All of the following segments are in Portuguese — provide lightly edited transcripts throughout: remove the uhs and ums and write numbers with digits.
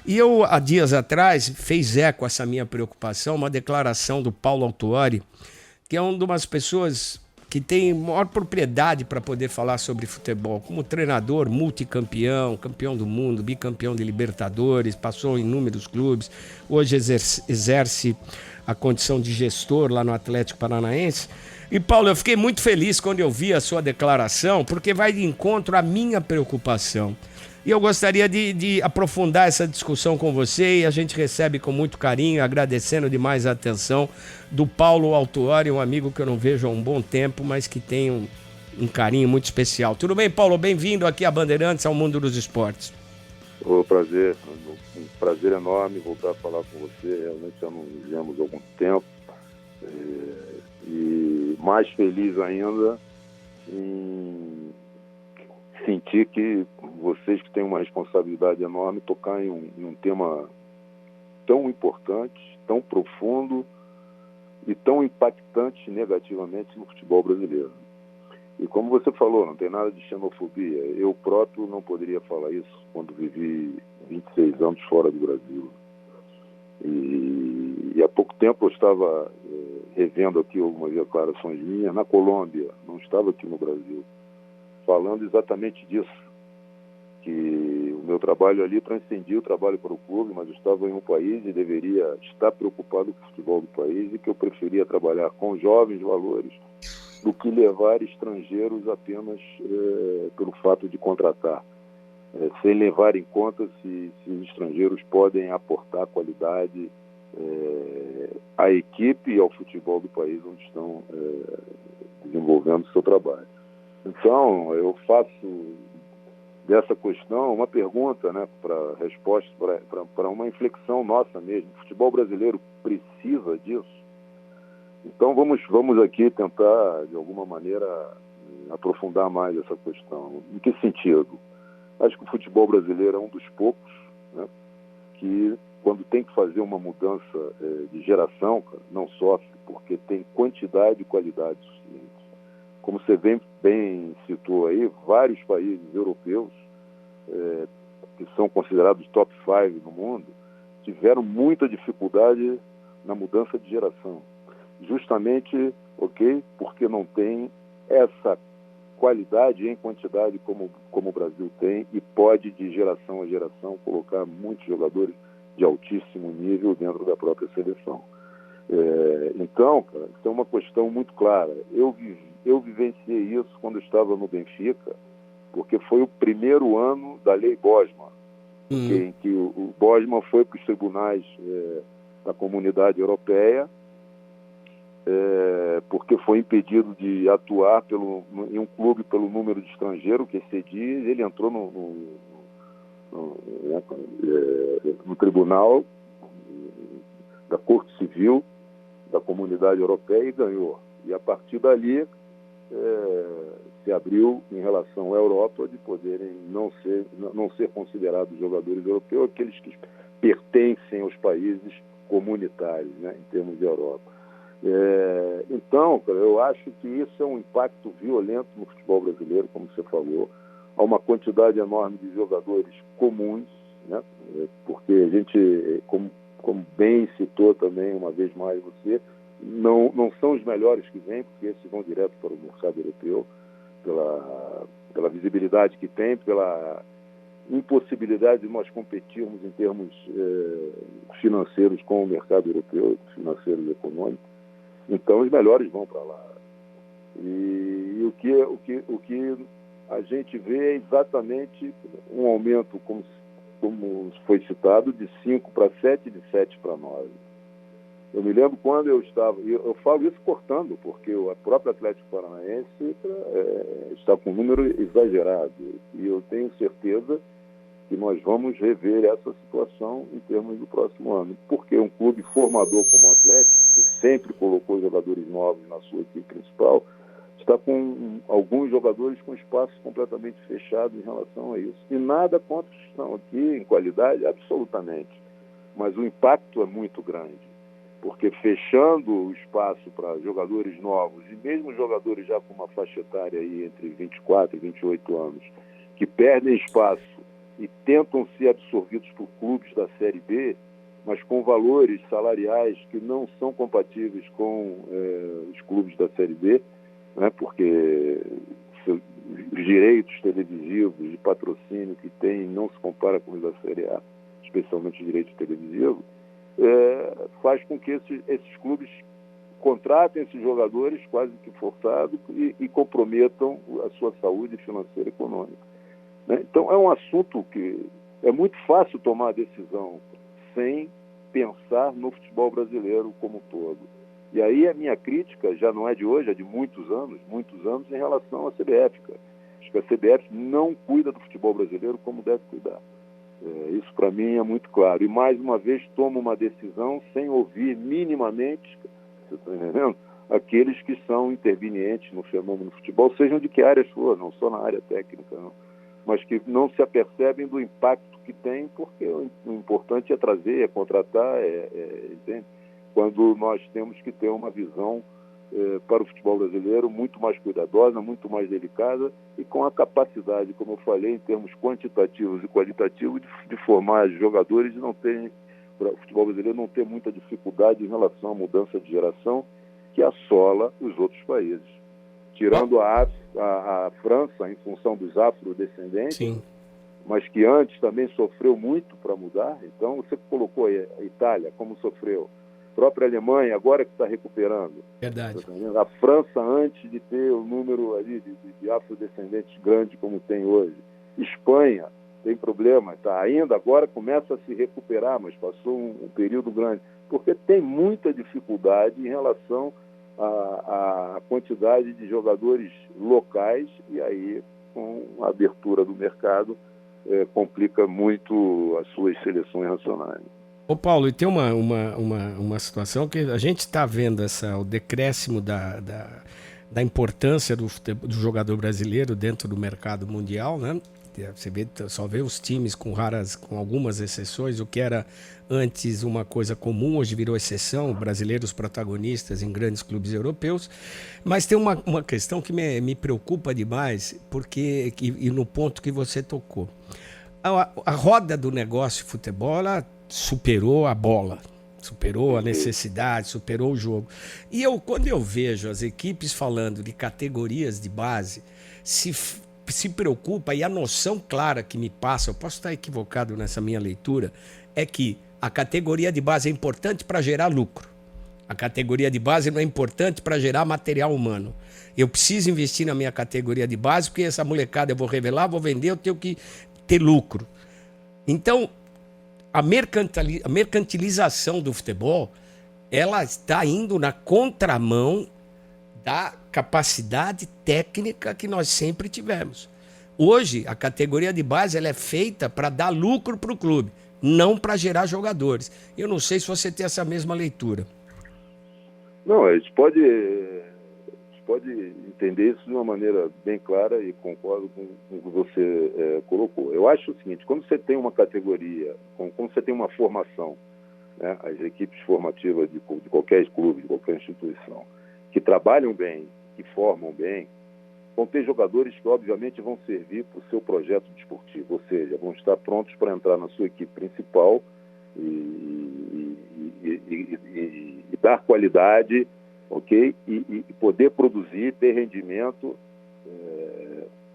E eu, há dias atrás, fez eco essa minha preocupação, uma declaração do Paulo Autuori, que é uma das pessoas que tem maior propriedade para poder falar sobre futebol, como treinador, multicampeão, campeão do mundo, bicampeão de Libertadores, passou em inúmeros clubes, hoje exerce a condição de gestor lá no Atlético Paranaense. E, Paulo, eu fiquei muito feliz quando eu vi a sua declaração, porque vai de encontro à minha preocupação. E eu gostaria de aprofundar essa discussão com você, e a gente recebe com muito carinho, agradecendo demais a atenção do Paulo Autuori, um amigo que eu não vejo há um bom tempo, mas que tem um carinho muito especial. Tudo bem, Paulo? Bem-vindo aqui a Bandeirantes, ao Mundo dos Esportes. Prazer, um prazer enorme voltar a falar com você. Realmente já não nos vemos há algum tempo. E mais feliz ainda em sentir que vocês, que têm uma responsabilidade enorme, tocar em um tema tão importante, tão profundo e tão impactante negativamente no futebol brasileiro. E como você falou, não tem nada de xenofobia. Eu próprio não poderia falar isso quando vivi 26 anos fora do Brasil. E há pouco tempo eu estava revendo aqui algumas declarações minhas na Colômbia, não estava aqui no Brasil, falando exatamente disso, que o meu trabalho ali transcendia o trabalho para o clube, mas eu estava em um país e deveria estar preocupado com o futebol do país, e que eu preferia trabalhar com jovens valores do que levar estrangeiros apenas pelo fato de contratar, sem levar em conta se os estrangeiros podem aportar qualidade à equipe e ao futebol do país onde estão desenvolvendo o seu trabalho. Então, eu faço dessa questão uma pergunta, né, para resposta, para uma inflexão nossa mesmo. O futebol brasileiro precisa disso? Então, vamos aqui tentar, de alguma maneira, aprofundar mais essa questão. Em que sentido? Acho que o futebol brasileiro é um dos poucos, né, que, quando tem que fazer uma mudança de geração, não sofre, porque tem quantidade e qualidade suficiente. Como você bem citou aí, vários países europeus, que são considerados top 5 no mundo, tiveram muita dificuldade na mudança de geração. Justamente, porque não tem essa qualidade em quantidade como o Brasil tem, e pode, de geração a geração, colocar muitos jogadores de altíssimo nível dentro da própria seleção. Então, cara, isso é uma questão muito clara. Eu vivenciei isso quando eu estava no Benfica, porque foi o primeiro ano da Lei Bosman, em que o Bosman foi para os tribunais da Comunidade Europeia, porque foi impedido de atuar em um clube pelo número de estrangeiros que excedia. Ele entrou no tribunal da Corte Civil da Comunidade Europeia e ganhou. E a partir dali se abriu em relação à Europa de poderem não ser considerados jogadores europeus aqueles que pertencem aos países comunitários, né, em termos de Europa. Então, eu acho que isso é um impacto violento no futebol brasileiro, como você falou. Há uma quantidade enorme de jogadores comuns, né, porque a gente, como bem citou também uma vez mais você, não são os melhores que vêm, porque esses vão direto para o mercado europeu, pela visibilidade que tem, pela impossibilidade de nós competirmos em termos financeiros com o mercado europeu, financeiros e econômicos. Então, os melhores vão para lá. E o que a gente vê é exatamente um aumento, como foi citado, de 5 para 7, de 7 para 9. Eu me lembro quando eu estava... Eu falo isso cortando, porque o próprio Atlético Paranaense está com um número exagerado. E eu tenho certeza que nós vamos rever essa situação em termos do próximo ano. Porque um clube formador como o Atlético, que sempre colocou jogadores novos na sua equipe principal, está com alguns jogadores com espaço completamente fechado em relação a isso. E nada contra os que estão aqui em qualidade, absolutamente. Mas o impacto é muito grande. Porque fechando o espaço para jogadores novos, e mesmo jogadores já com uma faixa etária aí entre 24 e 28 anos, que perdem espaço e tentam ser absorvidos por clubes da Série B, mas com valores salariais que não são compatíveis com os clubes da Série B, né, porque os direitos televisivos de patrocínio que tem não se compara com os da Série A, especialmente os direitos televisivos, faz com que esses clubes contratem esses jogadores quase que forçados e comprometam a sua saúde financeira e econômica. Né? Então, é um assunto que é muito fácil tomar a decisão sem pensar no futebol brasileiro como um todo. E aí a minha crítica já não é de hoje, é de muitos anos em relação à CBF. Cara. Acho que a CBF não cuida do futebol brasileiro como deve cuidar. Isso para mim é muito claro. E mais uma vez toma uma decisão sem ouvir minimamente, você está entendendo? Aqueles que são intervenientes no fenômeno do futebol, sejam de que área for, não só na área técnica, não. Mas que não se apercebem do impacto que tem, porque o importante é trazer, é contratar, entende? Quando nós temos que ter uma visão para o futebol brasileiro muito mais cuidadosa, muito mais delicada e com a capacidade, como eu falei, em termos quantitativos e qualitativos, de formar jogadores e não ter, para o futebol brasileiro não ter muita dificuldade em relação à mudança de geração que assola os outros países. Tirando a França, em função dos afrodescendentes, sim, mas que antes também sofreu muito para mudar. Então, você colocou a Itália, como sofreu. A própria Alemanha, agora que está recuperando. Verdade. A França, antes de ter o número ali de afrodescendentes grande como tem hoje. Espanha tem problema, tá? Ainda agora começa a se recuperar, mas passou um período grande. Porque tem muita dificuldade em relação a quantidade de jogadores locais e aí, com a abertura do mercado, complica muito as suas seleções nacionais. Ô Paulo, e tem uma situação que a gente está vendo o decréscimo da importância do jogador brasileiro dentro do mercado mundial, né? Você só vê os times com algumas exceções, o que era antes uma coisa comum, hoje virou exceção, brasileiros protagonistas em grandes clubes europeus. Mas tem uma questão que me preocupa demais, porque e no ponto que você tocou. A roda do negócio de futebol, ela superou a bola, superou a necessidade, superou o jogo. E quando eu vejo as equipes falando de categorias de base, se preocupa, e a noção clara que me passa, eu posso estar equivocado nessa minha leitura, é que a categoria de base é importante para gerar lucro. A categoria de base não é importante para gerar material humano. Eu preciso investir na minha categoria de base, porque essa molecada eu vou revelar, vou vender, eu tenho que ter lucro. Então, a mercantilização do futebol, ela está indo na contramão da capacidade técnica que nós sempre tivemos. Hoje, a categoria de base ela é feita para dar lucro para o clube, não para gerar jogadores. Eu não sei se você tem essa mesma leitura. Não, a gente pode entender isso de uma maneira bem clara e concordo com o que você colocou. Eu acho o seguinte, quando você tem uma categoria, quando você tem uma formação, né, as equipes formativas de qualquer clube, de qualquer instituição, que trabalham bem, que formam bem, vão ter jogadores que obviamente vão servir para o seu projeto desportivo, ou seja, vão estar prontos para entrar na sua equipe principal e dar qualidade, ok? E poder produzir, ter rendimento,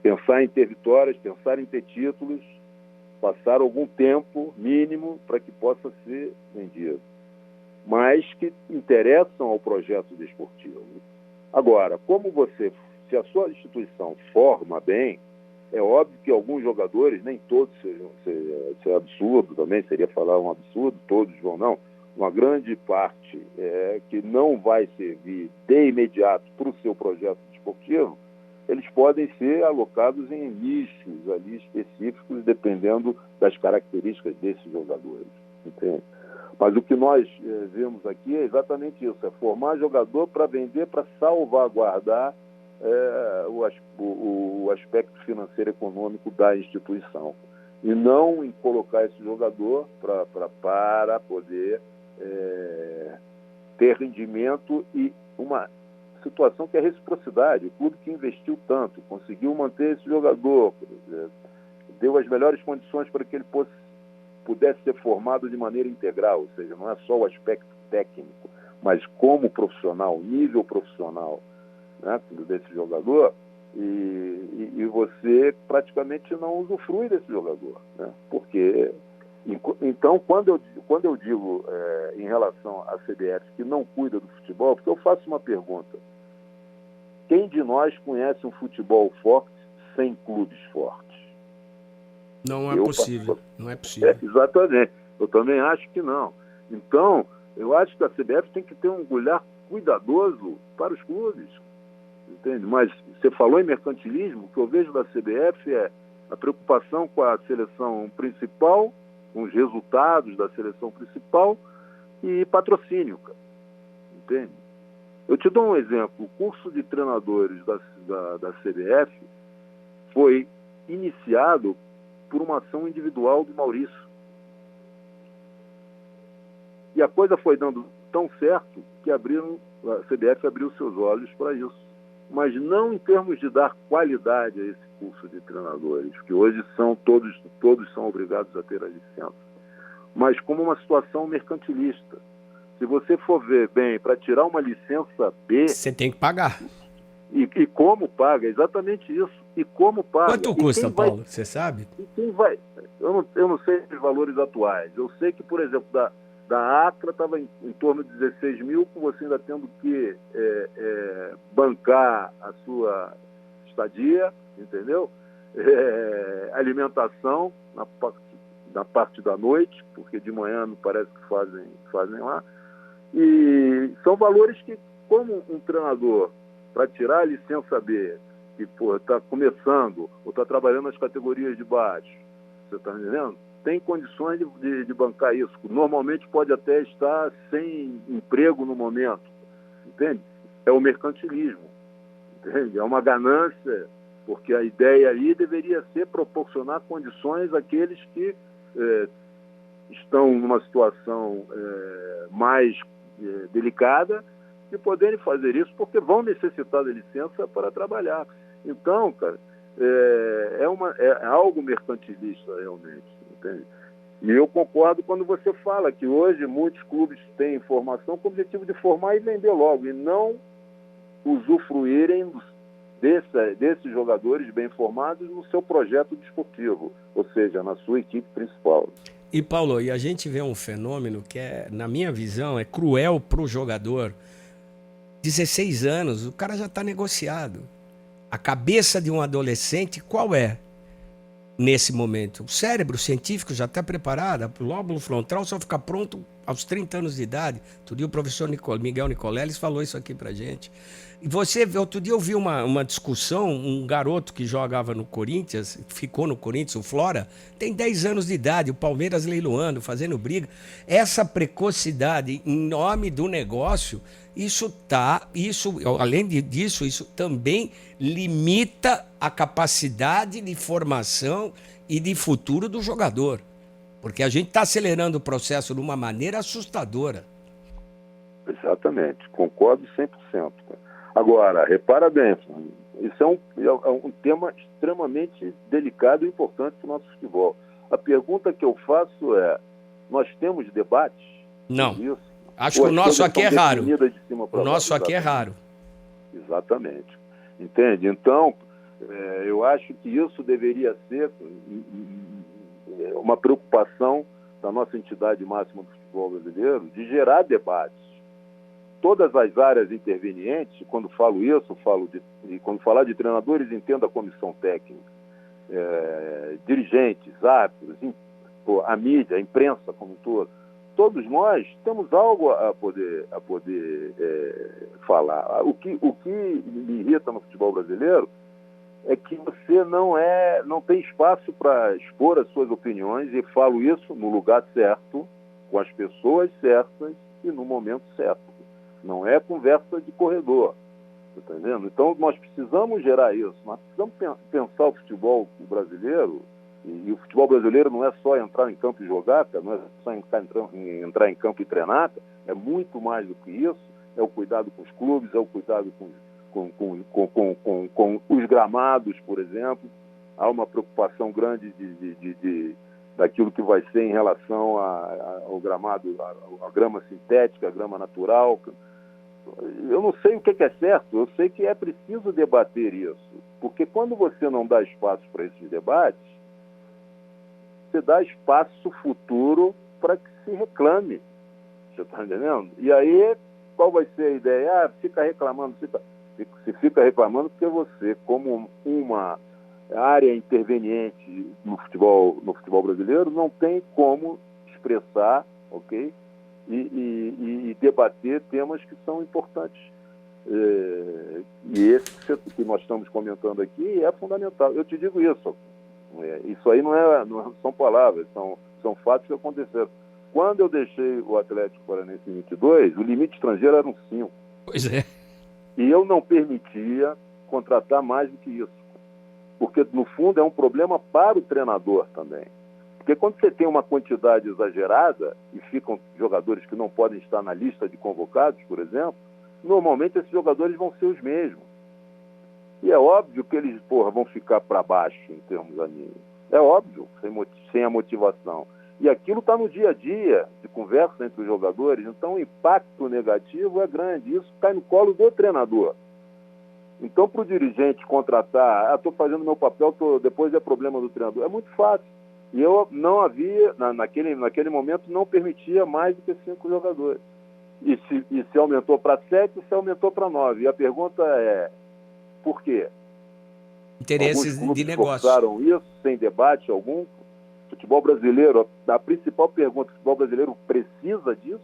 pensar em ter vitórias, pensar em ter títulos, passar algum tempo mínimo para que possa ser vendido, mas que interessam ao projeto desportivo. Agora, se a sua instituição forma bem, é óbvio que alguns jogadores, nem todos seria absurdo também, seria falar um absurdo, todos vão não, uma grande parte que não vai servir de imediato para o seu projeto desportivo, eles podem ser alocados em nichos ali específicos, dependendo das características desses jogadores, entende? Mas o que nós vemos aqui é exatamente isso, é formar jogador para vender, para salvaguardar o aspecto financeiro e econômico da instituição. E não em colocar esse jogador para poder ter rendimento e uma situação que é reciprocidade. O clube que investiu tanto, conseguiu manter esse jogador, deu as melhores condições para que ele pudesse ser formado de maneira integral, ou seja, não é só o aspecto técnico, mas como profissional, nível profissional, né, desse jogador, e você praticamente não usufrui desse jogador, né? Porque, então, quando eu digo em relação à CBF que não cuida do futebol, porque eu faço uma pergunta: quem de nós conhece um futebol forte sem clubes fortes? Não é possível, não é possível. Exatamente, eu também acho que não. Então, eu acho que a CBF tem que ter um olhar cuidadoso para os clubes, entende? Mas você falou em mercantilismo, o que eu vejo da CBF é a preocupação com a seleção principal, com os resultados da seleção principal e patrocínio, cara. Entende? Eu te dou um exemplo. O curso de treinadores da CBF foi iniciado por uma ação individual do Maurício. E a coisa foi dando tão certo que a CBF abriu seus olhos para isso. Mas não em termos de dar qualidade a esse curso de treinadores, que hoje todos são obrigados a ter a licença, mas como uma situação mercantilista. Se você for ver bem, para tirar uma licença B... Você tem que pagar. E como paga, exatamente isso. E como paga. Quanto custa, Paulo? Você sabe? E quem vai... Eu não sei os valores atuais. Eu sei que, por exemplo, da Acra estava em torno de 16 mil, com você ainda tendo que bancar a sua estadia, entendeu? Alimentação na parte da noite, porque de manhã não parece que fazem lá. E são valores que, como um treinador, para tirar a licença B, que está começando ou está trabalhando nas categorias de baixo, você está entendendo? Tem condições de bancar isso. Normalmente pode até estar sem emprego no momento, entende? É o mercantilismo, entende? É uma ganância, porque a ideia ali deveria ser proporcionar condições àqueles que estão numa situação mais delicada de poderem fazer isso, porque vão necessitar da licença para trabalhar. Então, cara, é algo mercantilista realmente, entende? E eu concordo quando você fala que hoje muitos clubes têm formação com o objetivo de formar e vender logo, e não usufruírem desses jogadores bem formados no seu projeto desportivo, ou seja, na sua equipe principal. E, Paulo, a gente vê um fenômeno que, na minha visão, é cruel para o jogador. 16 anos, o cara já está negociado. A cabeça de um adolescente, qual é nesse momento? O cérebro científico já está preparado, o lóbulo frontal só fica pronto aos 30 anos de idade. Outro dia o professor Miguel Nicoleles falou isso aqui pra gente. E outro dia eu vi uma discussão, um garoto que jogava no Corinthians, ficou no Corinthians, o Flora, tem 10 anos de idade, o Palmeiras leiloando, fazendo briga. Essa precocidade em nome do negócio, além disso, isso também limita a capacidade de formação e de futuro do jogador. Porque a gente está acelerando o processo de uma maneira assustadora. Exatamente, concordo 100%. Agora, repara bem, isso é um tema extremamente delicado e importante para o nosso futebol. A pergunta que eu faço é, nós temos debates? Não, acho que o nosso aqui é raro. O nosso aqui é raro. Exatamente, entende? Então, eu acho que isso deveria ser uma preocupação da nossa entidade máxima do futebol brasileiro, de gerar debates. Todas as áreas intervenientes, quando falo isso, quando falar de treinadores, entendo a comissão técnica, dirigentes, árbitros, a mídia, a imprensa como um todo. Todos nós temos algo a poder falar. O que me irrita no futebol brasileiro é que você não tem espaço para expor as suas opiniões, e falo isso no lugar certo, com as pessoas certas e no momento certo. Não é conversa de corredor, tá entendendo? Então nós precisamos gerar isso, nós precisamos pensar o futebol brasileiro, e o futebol brasileiro não é só entrar em campo e jogar, não é só entrar em campo e treinar, é muito mais do que isso, é o cuidado com os clubes, é o cuidado com os gramados, por exemplo, há uma preocupação grande daquilo que vai ser em relação ao gramado, a grama sintética, a grama natural. Eu não sei o que é certo, eu sei que é preciso debater isso, porque quando você não dá espaço para esses debates, você dá espaço futuro para que se reclame. Você está entendendo? E aí, qual vai ser a ideia? Fica reclamando, se fica reclamando porque você, como uma área interveniente no futebol brasileiro, não tem como expressar, ok? E debater temas que são importantes. E esse que nós estamos comentando aqui é fundamental. Eu te digo isso. Isso aí não são palavras, são fatos que aconteceram. Quando eu deixei o Atlético Paranaense em 22, o limite estrangeiro era um 5. Pois é. E eu não permitia contratar mais do que isso. Porque, no fundo, é um problema para o treinador também. Porque quando você tem uma quantidade exagerada e ficam jogadores que não podem estar na lista de convocados, por exemplo, normalmente esses jogadores vão ser os mesmos. E é óbvio que eles vão ficar para baixo em termos anímicos. É óbvio, sem a motivação. E aquilo está no dia a dia de conversa entre os jogadores, então o impacto negativo é grande. Isso cai no colo do treinador. Então, para o dirigente contratar, estou fazendo meu papel, depois é problema do treinador, é muito fácil. E eu não havia, naquele momento, não permitia mais do que 5 jogadores. E se aumentou para 7, se aumentou para 9. E a pergunta é, por quê? Interesses de negócio. Forçaram isso sem debate algum. Futebol brasileiro, a principal pergunta, o futebol brasileiro precisa disso?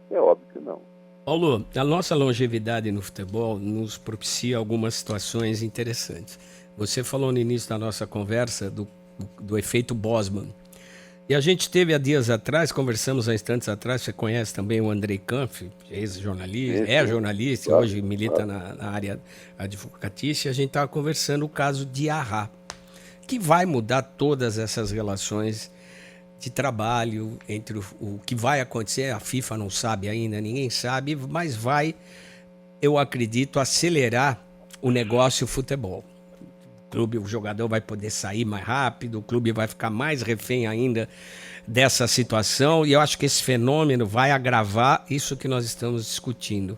É óbvio que não. Paulo, a nossa longevidade no futebol nos propicia algumas situações interessantes. Você falou no início da nossa conversa do efeito Bosman. E a gente teve há dias atrás, conversamos há instantes atrás, você conhece também o Andrei Kampf, ex-jornalista, é jornalista, claro, hoje milita na área advocatícia, e a gente estava conversando o caso de Diarra, que vai mudar todas essas relações de trabalho, entre o que vai acontecer, a FIFA não sabe ainda, ninguém sabe, mas vai, eu acredito, acelerar o negócio futebol. O jogador vai poder sair mais rápido, o clube vai ficar mais refém ainda dessa situação, e eu acho que esse fenômeno vai agravar isso que nós estamos discutindo.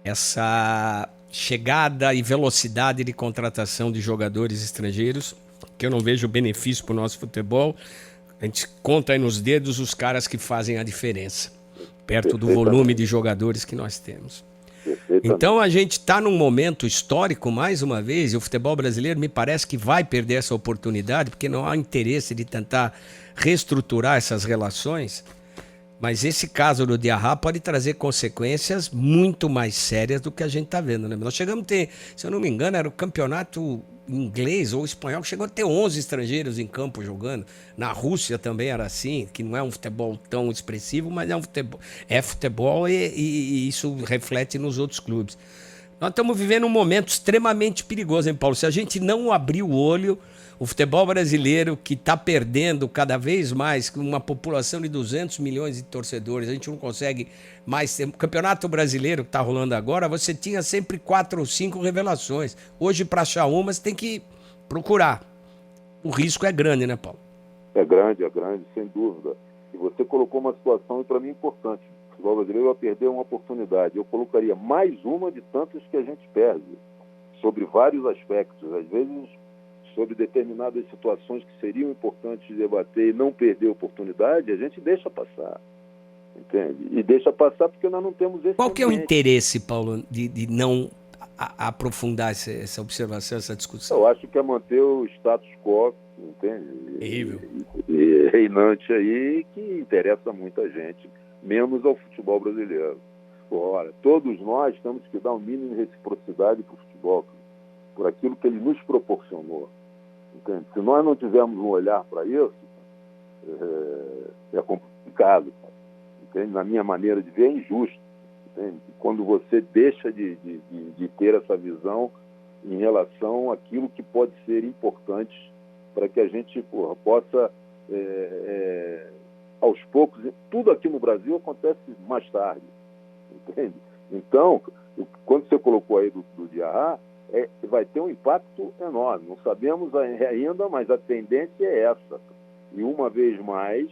Essa chegada e velocidade de contratação de jogadores estrangeiros, que eu não vejo benefício para o nosso futebol. A gente conta aí nos dedos os caras que fazem a diferença, perto do volume de jogadores que nós temos. Então a gente está num momento histórico, mais uma vez, e o futebol brasileiro me parece que vai perder essa oportunidade, porque não há interesse de tentar reestruturar essas relações, mas esse caso do Diarra pode trazer consequências muito mais sérias do que a gente está vendo, né? Nós chegamos a ter, se eu não me engano, era o campeonato inglês ou espanhol, que chegou a ter 11 estrangeiros em campo jogando. Na Rússia também era assim, que não é um futebol tão expressivo, mas é futebol e isso reflete nos outros clubes. Nós estamos vivendo um momento extremamente perigoso, hein, Paulo? Se a gente não abrir o olho, o futebol brasileiro, que está perdendo cada vez mais, com uma população de 200 milhões de torcedores, a gente não consegue mais ter. O Campeonato Brasileiro que está rolando agora, você tinha sempre 4 ou 5 revelações. Hoje, para achar uma, você tem que procurar. O risco é grande, né, Paulo? É grande, sem dúvida. E você colocou uma situação, para mim, importante. O futebol brasileiro vai perder uma oportunidade. Eu colocaria mais uma de tantas que a gente perde, sobre vários aspectos. Às vezes, sobre determinadas situações que seriam importantes de debater e não perder a oportunidade, a gente deixa passar. Entende? E deixa passar porque nós não temos esse Qual que é o interesse, Paulo, de não aprofundar essa observação, essa discussão? Eu acho que é manter o status quo, entende? Terrível. E reinante aí, que interessa a muita gente, menos ao futebol brasileiro. Ora, todos nós temos que dar um mínimo de reciprocidade para o futebol, por aquilo que ele nos proporcionou. Entende? Se nós não tivermos um olhar para isso, é complicado. Entende? Na minha maneira de ver, é injusto. Entende? Quando você deixa de ter essa visão em relação àquilo que pode ser importante para que a gente possa, aos poucos, tudo aqui no Brasil acontece mais tarde. Entende? Então, quando você colocou aí do Diarra, vai ter um impacto enorme. Não sabemos ainda, mas a tendência é essa. E uma vez mais,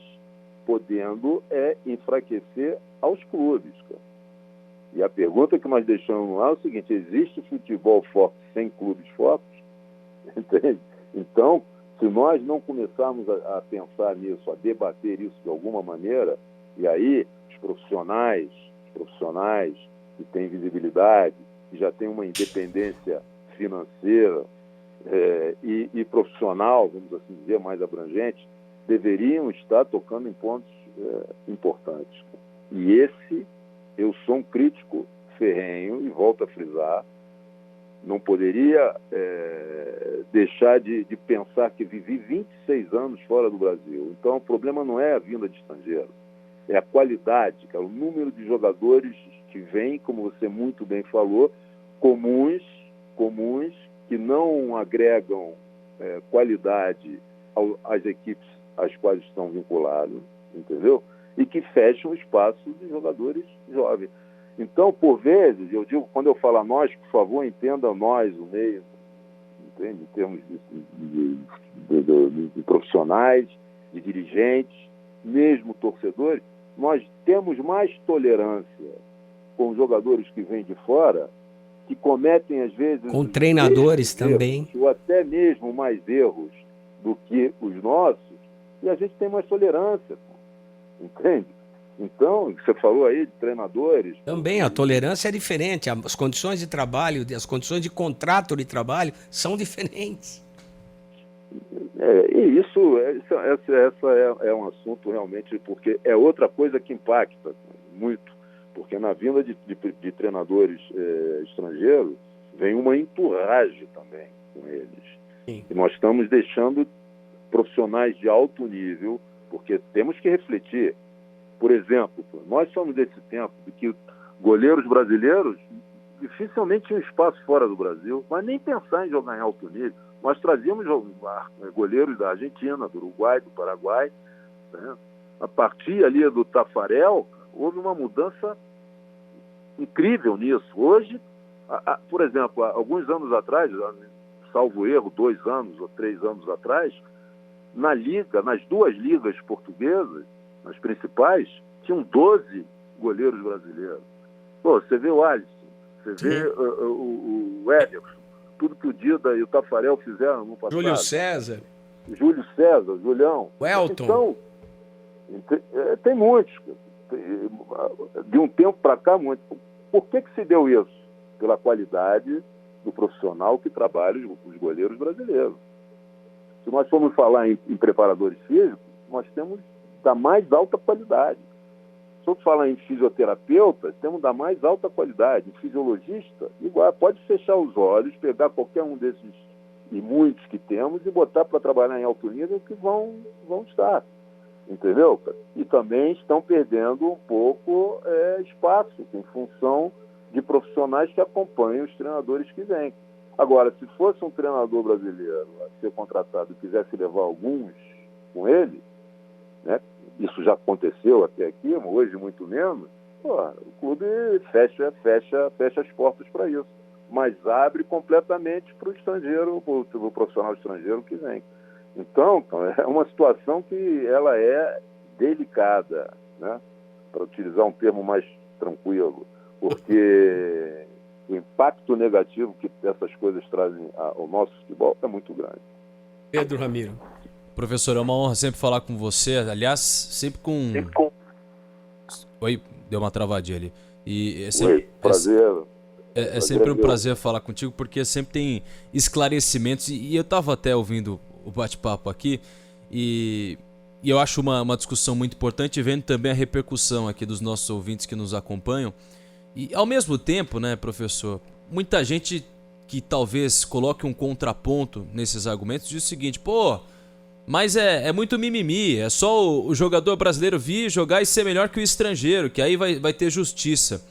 podendo enfraquecer aos clubes. Cara. E a pergunta que nós deixamos lá é o seguinte: existe futebol forte sem clubes fortes? Entende? Então, se nós não começarmos a pensar nisso, a debater isso de alguma maneira, e aí os profissionais que têm visibilidade, que já têm uma independência financeira e profissional, vamos assim dizer, mais abrangente, deveriam estar tocando em pontos importantes. E eu sou um crítico ferrenho, e volto a frisar, não poderia deixar de pensar que vivi 26 anos fora do Brasil. Então, o problema não é a vinda de estrangeiros, é a qualidade, cara, o número de jogadores que vêm, como você muito bem falou, comuns, que não agregam qualidade às equipes às quais estão vinculados, entendeu? E que fecham o espaço de jogadores jovens. Então, por vezes, eu digo, quando eu falo a nós, por favor, entenda nós, o meio, entende? Em termos de profissionais, de dirigentes, mesmo torcedores, nós temos mais tolerância com jogadores que vêm de fora, que cometem, às vezes... Com treinadores também. Erros, ou até mesmo mais erros do que os nossos, e a gente tem mais tolerância, entende? Então, você falou aí de treinadores... Também a tolerância é diferente, as condições de trabalho, as condições de contrato de trabalho são diferentes. E essa é um assunto realmente, porque é outra coisa que impacta muito, porque na vinda de treinadores estrangeiros vem uma entourage também com eles. Sim. E nós estamos deixando profissionais de alto nível, porque temos que refletir. Por exemplo, nós somos desse tempo de que goleiros brasileiros dificilmente tinham espaço fora do Brasil, mas nem pensar em jogar em alto nível. Nós trazíamos goleiros da Argentina, do Uruguai, do Paraguai. Né? A partir ali do Tafarel, houve uma mudança incrível nisso. Hoje, por exemplo, alguns anos atrás, salvo erro, 2 anos ou 3 anos atrás, nas 2 ligas portuguesas, nas principais, tinham 12 goleiros brasileiros. Pô, você vê o Alisson, você vê o Ederson, tudo que o Dida e o Tafarel fizeram no passado. Júlio César, Julião. O Elton. Então, tem muitos. De um tempo para cá, muitos. Por que se deu isso? Pela qualidade do profissional que trabalha os goleiros brasileiros. Se nós formos falar em preparadores físicos, nós temos da mais alta qualidade. Se eu falar em fisioterapeuta, temos da mais alta qualidade. Em fisiologista, igual, pode fechar os olhos, pegar qualquer um desses e muitos que temos e botar para trabalhar em alto nível que vão estar. Entendeu? E também estão perdendo um pouco espaço em função de profissionais que acompanham os treinadores que vêm. Agora, se fosse um treinador brasileiro a ser contratado e quisesse levar alguns com ele, né? Isso já aconteceu até aqui, hoje muito menos, o clube fecha as portas para isso, mas abre completamente para o estrangeiro, para o profissional estrangeiro que vem. Então, é uma situação que ela é delicada, né? Para utilizar um termo mais tranquilo, porque o impacto negativo que essas coisas trazem ao nosso futebol é muito grande. Pedro Ramiro. Professor, é uma honra sempre falar com você. Aliás, sempre com... Oi, deu uma travadinha ali. E é sempre... prazer. É sempre um prazer falar contigo, porque sempre tem esclarecimentos. E eu estava até ouvindo o bate-papo aqui, e eu acho uma discussão muito importante, vendo também a repercussão aqui dos nossos ouvintes que nos acompanham. E ao mesmo tempo, né, professor, muita gente que talvez coloque um contraponto nesses argumentos diz o seguinte: pô, mas é muito mimimi, é só o jogador brasileiro vir jogar e ser melhor que o estrangeiro, que aí vai ter justiça.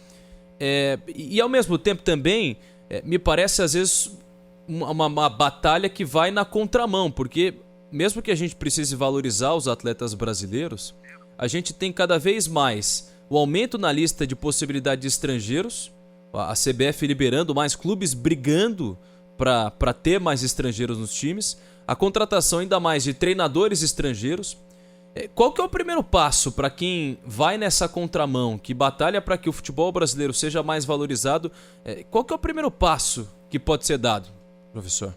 E ao mesmo tempo também, me parece às vezes uma batalha que vai na contramão, porque mesmo que a gente precise valorizar os atletas brasileiros, a gente tem cada vez mais o aumento na lista de possibilidade de estrangeiros, a CBF liberando mais clubes brigando para ter mais estrangeiros nos times, a contratação ainda mais de treinadores estrangeiros. Qual que é o primeiro passo para quem vai nessa contramão, que batalha para que o futebol brasileiro seja mais valorizado? Qual que é o primeiro passo que pode ser dado, professor?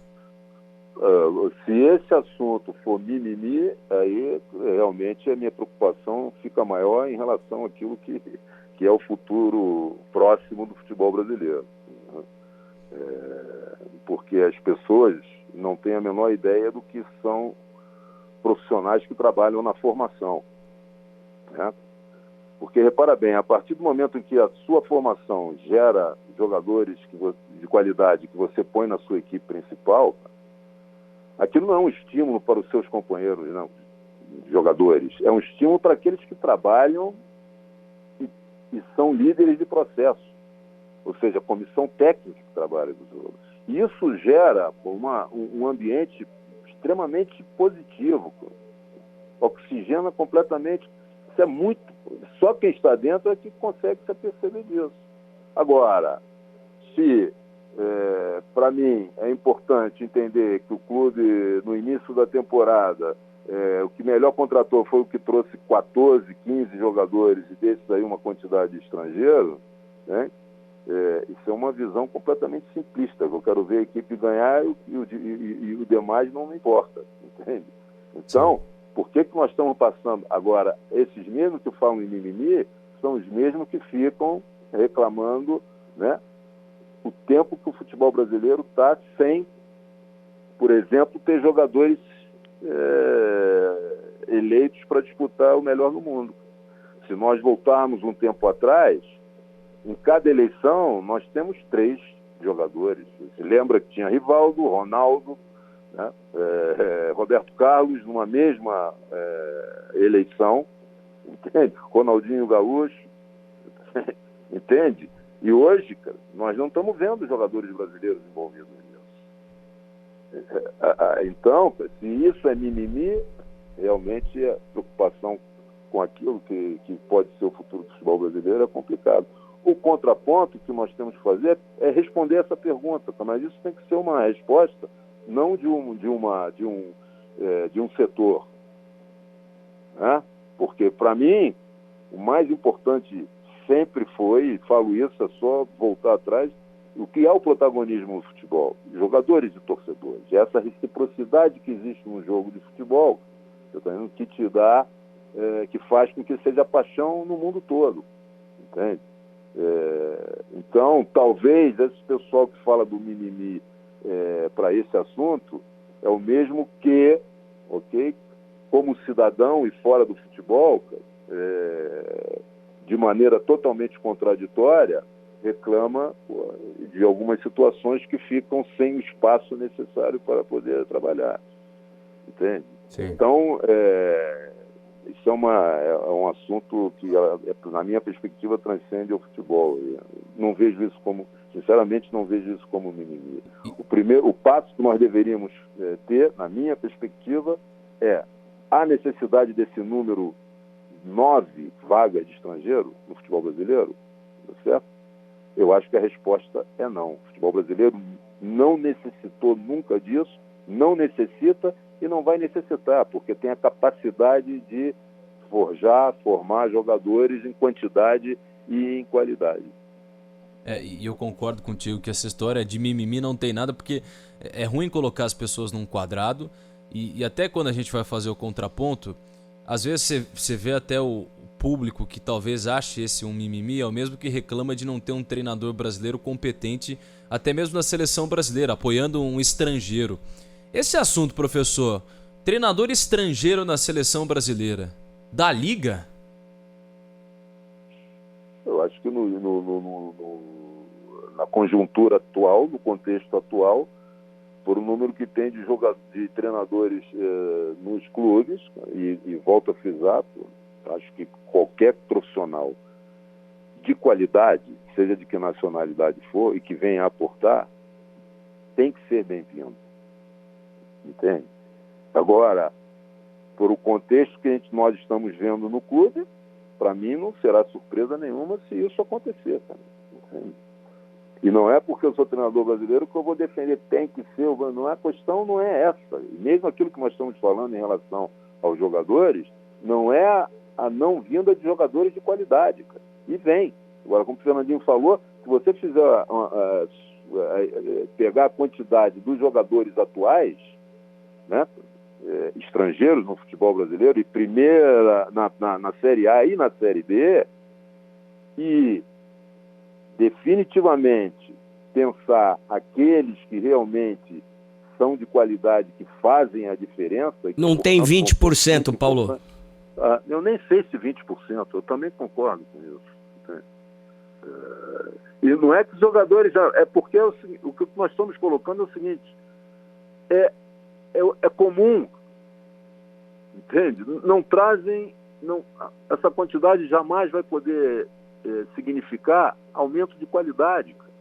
Se esse assunto for mimimi, aí realmente a minha preocupação fica maior em relação àquilo que é o futuro próximo do futebol brasileiro. Porque as pessoas não têm a menor ideia do que são profissionais que trabalham na formação, né? Porque, repara bem, a partir do momento em que a sua formação gera jogadores de qualidade que você põe na sua equipe principal, aquilo não é um estímulo para os seus companheiros, não, jogadores, é um estímulo para aqueles que trabalham e são líderes de processo, ou seja, a comissão técnica que trabalha dos jogos. E isso gera um ambiente extremamente positivo, oxigena completamente. Isso é muito. Só quem está dentro é que consegue se aperceber disso. Agora, se para mim é importante entender que o clube, no início da temporada, o que melhor contratou foi o que trouxe 14, 15 jogadores, e desses aí uma quantidade de estrangeiros, né? Isso é uma visão completamente simplista. Eu quero ver a equipe ganhar e o demais não me importa, entende? Então, por que nós estamos passando? Agora, esses mesmos que falam em mimimi são os mesmos que ficam reclamando, né, o tempo que o futebol brasileiro está sem, por exemplo, ter jogadores eleitos para disputar o melhor no mundo. Se nós voltarmos um tempo atrás, em cada eleição, nós temos 3 jogadores. Você lembra que tinha Rivaldo, Ronaldo, né? Roberto Carlos, numa mesma eleição, entende? Ronaldinho Gaúcho, entende? E hoje, cara, nós não estamos vendo jogadores brasileiros envolvidos nisso. Então, se isso é mimimi, realmente a preocupação com aquilo que pode ser o futuro do futebol brasileiro é complicado. O contraponto que nós temos que fazer é responder essa pergunta, mas isso tem que ser uma resposta não de um setor, né? Porque, para mim, o mais importante sempre foi, e falo isso, é só voltar atrás, o que é o protagonismo no futebol? Jogadores e torcedores. Essa reciprocidade que existe no jogo de futebol, que te dá, que faz com que seja paixão no mundo todo, entende? Então, talvez esse pessoal que fala do mimimi para esse assunto é o mesmo que, como cidadão e fora do futebol, de maneira totalmente contraditória, reclama de algumas situações que ficam sem o espaço necessário para poder trabalhar, entende? Sim. Então, isso é um assunto que, na minha perspectiva, transcende o futebol. Não vejo isso como, sinceramente, não vejo isso como mimimi. O passo que nós deveríamos ter, na minha perspectiva, é a necessidade desse número 9 vagas de estrangeiro no futebol brasileiro, tá certo? Eu acho que a resposta é não. O futebol brasileiro não necessitou nunca disso, não necessita e não vai necessitar, porque tem a capacidade de formar jogadores em quantidade e em qualidade. E eu concordo contigo que essa história de mimimi não tem nada, porque é ruim colocar as pessoas num quadrado, e até quando a gente vai fazer o contraponto, às vezes você vê até o público que talvez ache esse um mimimi, é o mesmo que reclama de não ter um treinador brasileiro competente, até mesmo na seleção brasileira, apoiando um estrangeiro. Esse assunto, professor, treinador estrangeiro na seleção brasileira, da liga? Eu acho que na conjuntura atual, no contexto atual, por o número que tem de treinadores nos clubes, e volto a frisar, acho que qualquer profissional de qualidade, seja de que nacionalidade for, e que venha a aportar, tem que ser bem-vindo. Entende? Agora, por o contexto que nós estamos vendo no clube, para mim não será surpresa nenhuma se isso acontecer. Entende? E não é porque eu sou treinador brasileiro que eu vou defender, tem que ser, não é, a questão não é essa. E mesmo aquilo que nós estamos falando em relação aos jogadores, não é a não vinda de jogadores de qualidade, cara. E vem. Agora, como o Fernandinho falou, se você fizer pegar a quantidade dos jogadores atuais, né, estrangeiros no futebol brasileiro, e primeira na Série A e na Série B, e definitivamente pensar aqueles que realmente são de qualidade, que fazem a diferença... Não tem 20%, Paulo. Eu nem sei se 20%, eu também concordo com isso. E não é que os jogadores... É porque o que nós estamos colocando é o seguinte, é comum, entende? Não trazem... essa quantidade jamais vai poder significar aumento de qualidade, cara.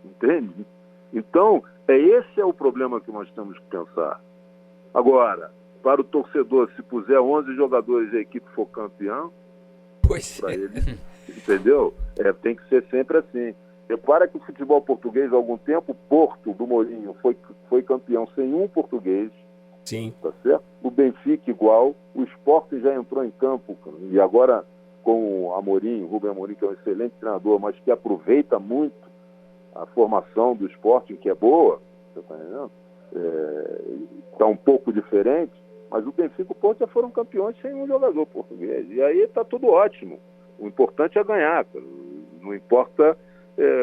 Entende? Então, esse é o problema que nós temos que pensar. Agora, para o torcedor, se puser 11 jogadores e a equipe for campeão, para ele, entendeu? Tem que ser sempre assim. Repara que o futebol português, há algum tempo, o Porto do Mourinho foi campeão sem um português. Sim. Tá certo? O Benfica igual, o Sport já entrou em campo, e agora com o Amorim, o Rubem Amorim, que é um excelente treinador, mas que aproveita muito a formação do Sport, que é boa, você tá entendendo? Está um pouco diferente, mas o Benfica e o Porto já foram campeões sem um jogador português. E aí está tudo ótimo. O importante é ganhar, cara. Não importa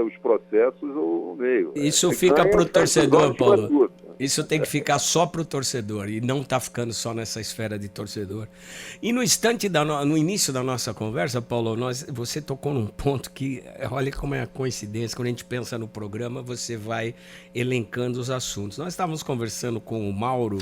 os processos ou o meio. Isso fica para o torcedor, Paulo. Isso tem que ficar só para o torcedor e não tá ficando só nessa esfera de torcedor. E no início da nossa conversa, Paulo, você tocou num ponto que, olha como é a coincidência, quando a gente pensa no programa, você vai elencando os assuntos. Nós estávamos conversando com o Mauro,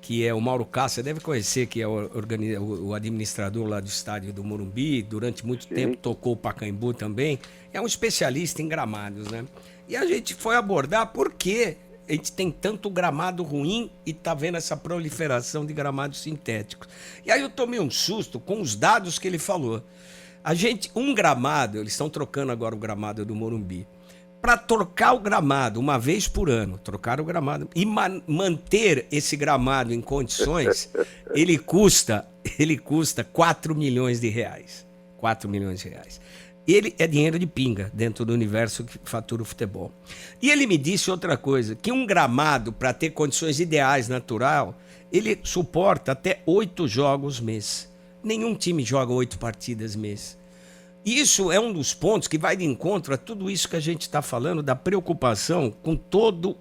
que é o Mauro Castro, você deve conhecer, que é o administrador lá do estádio do Morumbi, durante muito tempo tocou o Pacaembu também, é um especialista em gramados, né? E a gente foi abordar por que a gente tem tanto gramado ruim e tá vendo essa proliferação de gramados sintéticos. E aí eu tomei um susto com os dados que ele falou. Um gramado, eles estão trocando agora o gramado do Morumbi. Para trocar o gramado uma vez por ano, trocar o gramado e manter esse gramado em condições, ele custa 4 milhões de reais. 4 milhões de reais. Ele é dinheiro de pinga dentro do universo que fatura o futebol. E ele me disse outra coisa, que um gramado, para ter condições ideais natural, ele suporta até 8 jogos mês. Nenhum time joga 8 partidas mês. Isso é um dos pontos que vai de encontro a tudo isso que a gente está falando, da preocupação com toda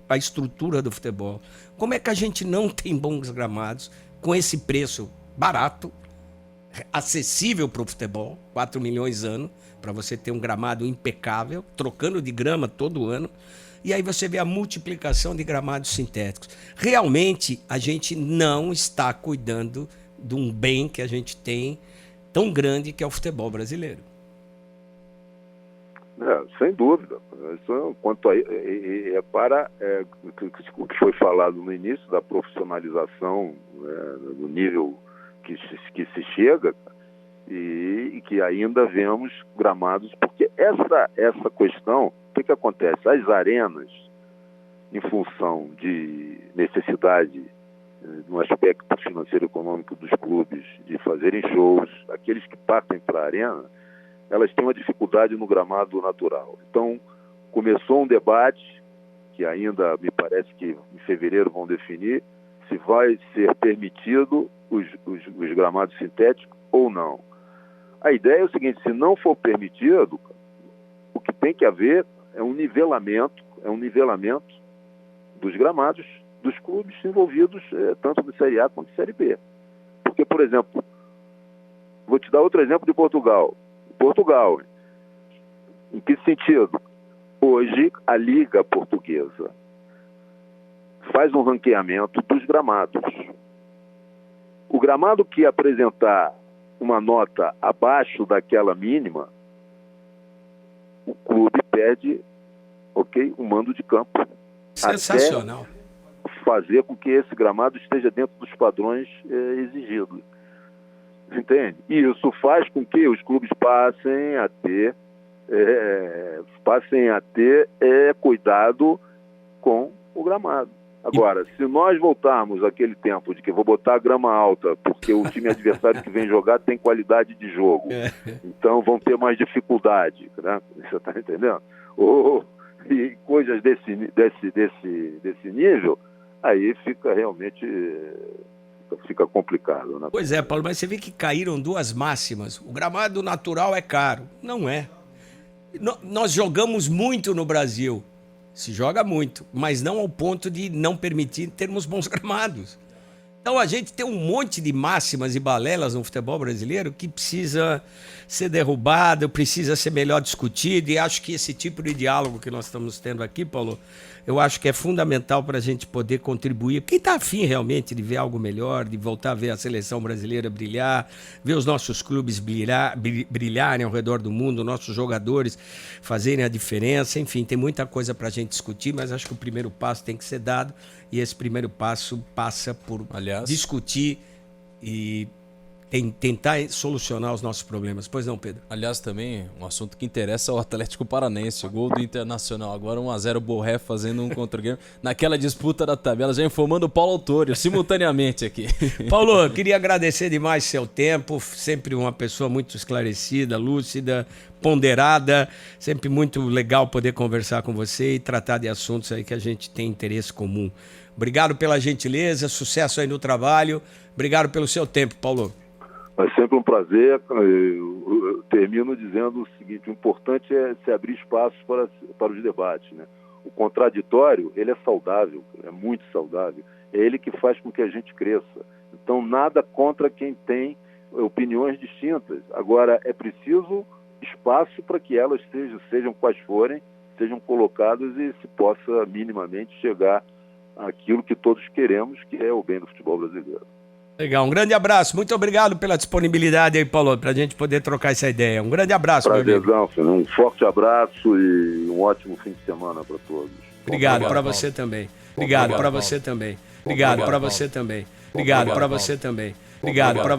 a estrutura do futebol. Como é que a gente não tem bons gramados com esse preço barato, acessível para o futebol, 4 milhões ano, para você ter um gramado impecável, trocando de grama todo ano, e aí você vê a multiplicação de gramados sintéticos. Realmente, a gente não está cuidando de um bem que a gente tem tão grande que é o futebol brasileiro. Sem dúvida. Isso, quanto a, o que foi falado no início da profissionalização, né, do nível que se chega, e que ainda vemos gramados, porque essa questão, o que acontece? As arenas, em função de necessidade no aspecto financeiro e econômico dos clubes, de fazerem shows, aqueles que partem para a arena, elas têm uma dificuldade no gramado natural. Então, começou um debate, que ainda me parece que em fevereiro vão definir, se vai ser permitido os gramados sintéticos ou não. A ideia é o seguinte, se não for permitido, o que tem que haver é um nivelamento dos gramados dos clubes envolvidos, tanto de Série A quanto de Série B. Porque, por exemplo, vou te dar outro exemplo de Portugal. Portugal, em que sentido? Hoje, a Liga Portuguesa faz um ranqueamento dos gramados. O gramado que apresentar uma nota abaixo daquela mínima, o clube perde, o mando de campo. Sensacional. Até fazer com que esse gramado esteja dentro dos padrões exigidos. Entende? E isso faz com que os clubes passem a ter passem a ter cuidado com o gramado. Agora, se nós voltarmos àquele tempo de que vou botar a grama alta porque o time adversário que vem jogar tem qualidade de jogo, então vão ter mais dificuldade, né? Você está entendendo? E coisas desse nível, aí fica realmente complicado, né? Pois é, Paulo, mas você vê que caíram duas máximas. O gramado natural é caro. Não é. Nós jogamos muito no Brasil. Se joga muito, mas não ao ponto de não permitir termos bons gramados. Então a gente tem um monte de máximas e balelas no futebol brasileiro que precisa ser derrubado, precisa ser melhor discutido, e acho que esse tipo de diálogo que nós estamos tendo aqui, Paulo, eu acho que é fundamental para a gente poder contribuir. Quem está afim realmente de ver algo melhor, de voltar a ver a seleção brasileira brilhar, ver os nossos clubes brilharem ao redor do mundo, nossos jogadores fazerem a diferença, enfim, tem muita coisa para a gente discutir, mas acho que o primeiro passo tem que ser dado, e esse primeiro passo passa por discutir e tentar solucionar os nossos problemas. Pois não, Pedro? Aliás, também um assunto que interessa ao Atlético Paranaense, o gol do Internacional. Agora 1-0 Borré fazendo um contra o Grêmio. Naquela disputa da tabela, já informando o Paulo Autório simultaneamente aqui. Paulo, eu queria agradecer demais seu tempo. Sempre uma pessoa muito esclarecida, lúcida, ponderada. Sempre muito legal poder conversar com você e tratar de assuntos aí que a gente tem interesse comum. Obrigado pela gentileza, sucesso aí no trabalho. Obrigado pelo seu tempo, Paulo. É sempre um prazer. Eu termino dizendo o seguinte: o importante é se abrir espaços para os debates, né? O contraditório, ele é saudável, é muito saudável. É ele que faz com que a gente cresça. Então, nada contra quem tem opiniões distintas. Agora, é preciso espaço para que elas sejam quais forem, sejam colocadas e se possa minimamente chegar àquilo que todos queremos, que é o bem do futebol brasileiro. Legal, um grande abraço. Muito obrigado pela disponibilidade aí, Paulo, para a gente poder trocar essa ideia. Um grande abraço, Prazerzão, filho. Um forte abraço e um ótimo fim de semana para todos. Obrigado para você também. Obrigado para você também. Obrigado para você também. Obrigado para você também. Obrigado para você.